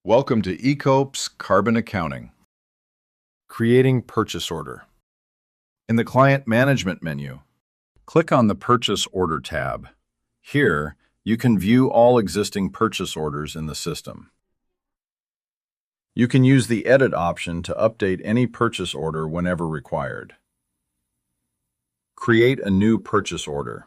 Welcome to ECOPS Carbon Accounting. Creating purchase order. In the Client Management menu, click on the Purchase Order tab. Here, you can view all existing purchase orders in the system. You can use the Edit option to update any purchase order whenever required. Create a new purchase order.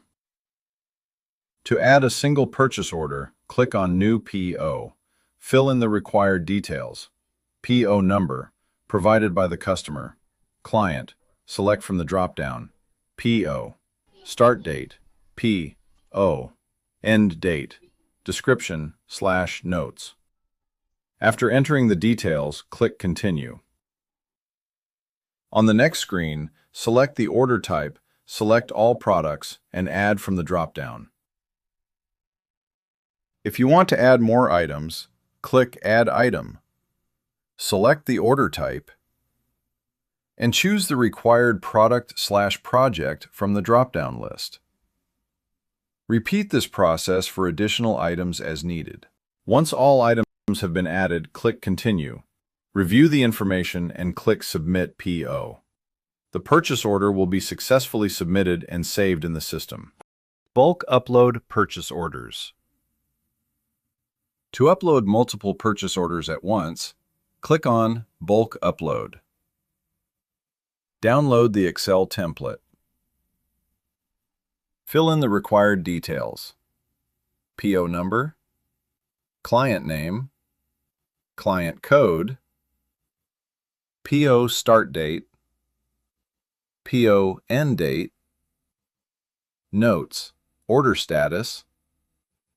To add a single purchase order, click on New PO. Fill in the required details. PO number, provided by the customer. Client, select from the drop-down. PO. Start date. PO. End date. Description/notes. After entering the details, click Continue. On the next screen, select the order type, select all products, and add from the drop-down. If you want to add more items, click Add Item. Select the order type and choose the required product/project from the drop-down list. Repeat this process for additional items as needed. Once all items have been added, click Continue. Review the information and click Submit PO. The purchase order will be successfully submitted and saved in the system. Bulk upload purchase orders. To upload multiple purchase orders at once, click on Bulk Upload. Download the Excel template. Fill in the required details: PO number, client name, client code, PO start date, PO end date, notes, order status,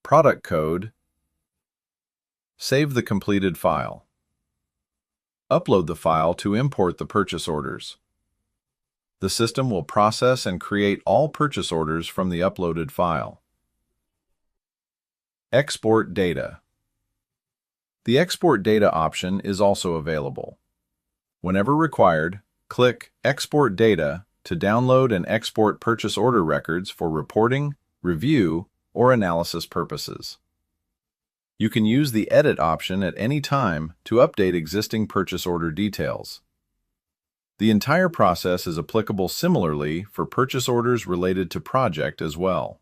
product code. Save the completed file. Upload the file to import the purchase orders. The system will process and create all purchase orders from the uploaded file. Export data. The Export Data option is also available. Whenever required, click Export Data to download and export purchase order records for reporting, review, or analysis purposes. You can use the Edit option at any time to update existing purchase order details. The entire process is applicable similarly for purchase orders related to project as well.